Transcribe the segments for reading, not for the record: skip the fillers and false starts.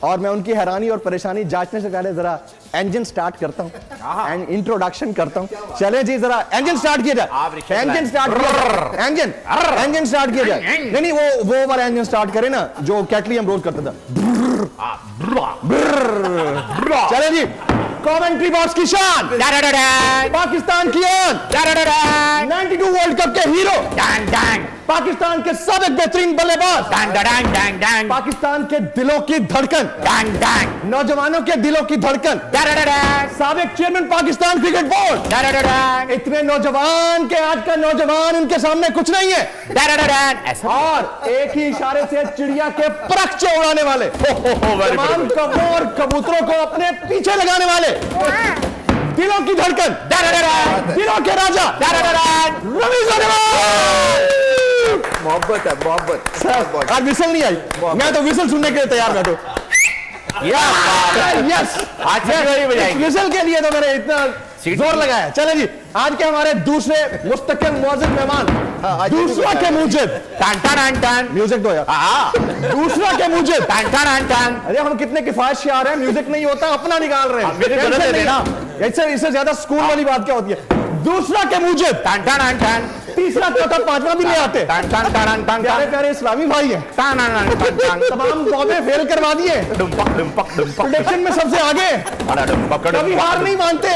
और मैं उनकी हैरानी और परेशानी जांचने से पहले जरा इंजन स्टार्ट करता हूँ एंड इंट्रोडक्शन करता हूँ। चले जी जरा इंजन स्टार्ट किया जाए, इंजन स्टार्ट किया जाए, इंजन स्टार्ट किया जाए। नहीं वो वाला इंजन स्टार्ट करे ना जो कैटली हम रोज करते थे। चले जी कमेंट्री बॉक्स की शान, पाकिस्तान की आन, 92 वर्ल्ड कप के हीरो, पाकिस्तान के सब एक बेहतरीन बल्लेबाज, पाकिस्तान के दिलों की धड़कन, नौजवानों के दिलों की धड़कन, साबिक चेयरमैन पाकिस्तान क्रिकेट बोर्ड। इतने नौजवान के आज का नौजवान उनके सामने कुछ नहीं है और एक ही इशारे से चिड़िया के परखचे उड़ाने वाले, तमाम कौवों और कबूतरों को अपने पीछे लगाने वाले, दिलों की धड़कन, दिलों के राजा रमीज मोहब्बत है, मोहब्बत। आज विसल नहीं आई, मैं तो विसल सुनने के लिए तैयार था। तो यस विसल के लिए तो मैंने इतना जोर लगाया। चले जी आज के हमारे दूसरे मुस्तकिल मौजूद मेहमान, दूसरा के मूजिब म्यूजिक दो यार, दूसरा के मूजिब अरे हम कितने किफायतशार हैं, म्यूजिक नहीं होता अपना निकाल रहे हैं। इससे ज्यादा स्कूल वाली बात क्या होती है। दूसरा के मूजिब तीसरा चौथा पांचवा भी ले आते, प्यारे प्यारे इस्लामी भाई हैं, तमाम कौमें फेल करवा दिए, प्रेडिक्शन में सबसे आगे, कभी हार नहीं मानते,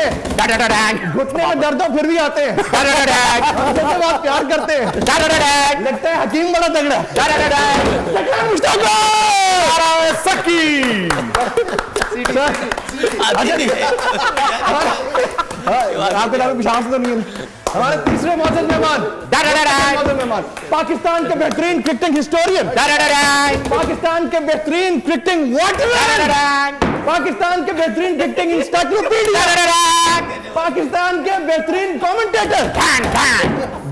घुटने में दर्द हो फिर भी आते हैं, हमसे बहुत प्यार करते हैं, लगता है हकीम बड़ा तगड़ा, आपके नाम पिशाच तो नहीं है। हमारे तीसरे मौजूद मेहमान पाकिस्तान के बेहतरीन क्रिकेटिंग हिस्टोरियन, पाकिस्तान के बेहतरीन क्रिकेटिंग वाटरमैन, पाकिस्तान के बेहतरीन क्रिकेटिंग इंसाइक्लोपीडिया, पाकिस्तान के बेहतरीन कमेंटेटर,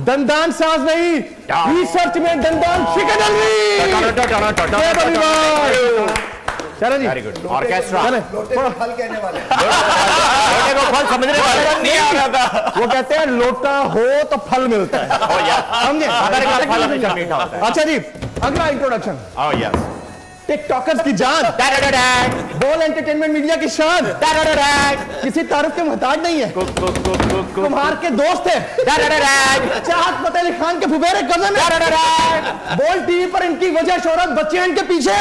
दंदान साज नहीं रिसर्च में दंदान शिकंदरी। चलो जी ऑर्केस्ट्रा फल कहने वाले फल समझने वाले नहीं आ रहा था। वो कहते हैं लोटा हो तो फल मिलता है, समझे। अच्छा जी अगला इंट्रोडक्शन, टिकटॉकर्स की जान, बोल एंटरटेनमेंट मीडिया की शान, किसी तारुफ के मोहताज नहीं है, कुम्हार के दोस्त है, चाहत फतेह अली खान के फुफेरे कजन है, बोल टीवी पर इनकी वजह शोहरत बच्चे हैं इनके पीछे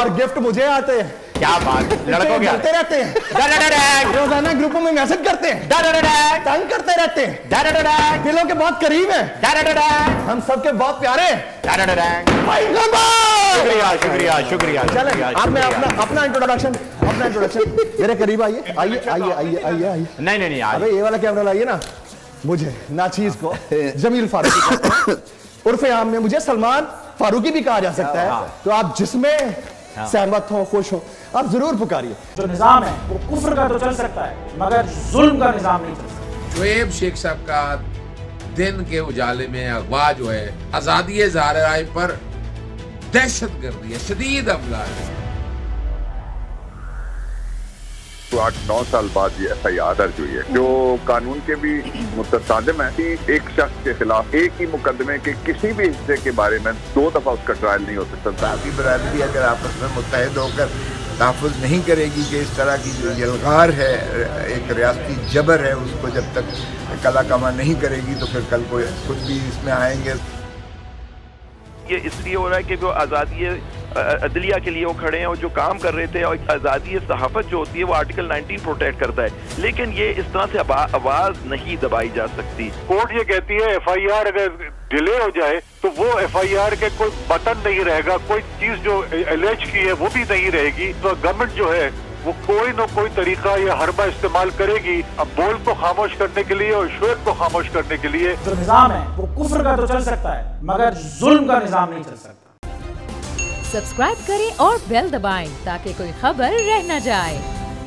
और गिफ्ट मुझे आते हैं। क्या बात, लड़कों के आते रहते हैं, रोजाना ग्रुपों में मैसेज करते हैं, तंग करते रहते हैं, दिलों के बहुत करीब है, हम सबके बहुत प्यारे। शुक्रिया। चले अब मैं अपना इंट्रोडक्शन मेरे करीब आइए आइए आइए आइए आइए आइए। नहीं अबे ये वाला कैमरा लाइए ना, मुझे नाचीज को जमील फारूकी उर्फे आम में मुझे सलमान फारूकी भी कहा जा सकता है, तो आप जिसमें सहमत हो खुश हो आप जरूर पुकारिए। जो निजाम है वो कुफ्र का तो चल सकता है मगर जुल्म का निजाम नहीं चल सकता। शोएब शेख साहब का दिन के उजाले में अगवा जो है आजादी इज़हार राय पर दहशतगर्दी है, शदीद हमला है। 8-9 साल बाद ये FIR दर्ज हुई है जो कानून के भी मुतसादिम है कि एक शख्स के खिलाफ एक ही मुकदमे के किसी भी हिस्से के बारे में 2 दफा उसका ट्रायल नहीं हो सकता। की बरादरी अगर आपस में मुत्तहिद होकर तहफ़्फ़ुज़ नहीं करेगी कि इस तरह की जो यलगार है एक रियासती जबर है उसको जब तक कला कमा नहीं करेगी तो फिर कल को कुछ भी इसमें आएंगे। ये इसलिए हो रहा है कि वो आज़ादी अदलिया के लिए वो खड़े हैं और जो काम कर रहे थे, और आज़ादी सहाफ़त जो होती है वो आर्टिकल 19 प्रोटेक्ट करता है, लेकिन ये इस तरह से आवाज़ नहीं दबाई जा सकती। कोर्ट ये कहती है FIR अगर डिले हो जाए तो वो FIR के कोई बटन नहीं रहेगा, कोई चीज जो एलेज की है वो भी नहीं रहेगी, तो गवर्नमेंट जो है वो कोई न कोई तरीका या हरबा इस्तेमाल करेगी अब बोल को खामोश करने के लिए और शोएब को खामोश करने के लिए। जो निजाम है वो कुफ्र का तो चल सकता है मगर जुल्म का निजाम नहीं चल सकता। सब्सक्राइब करें और बेल दबाएं ताकि कोई खबर रह न जाए।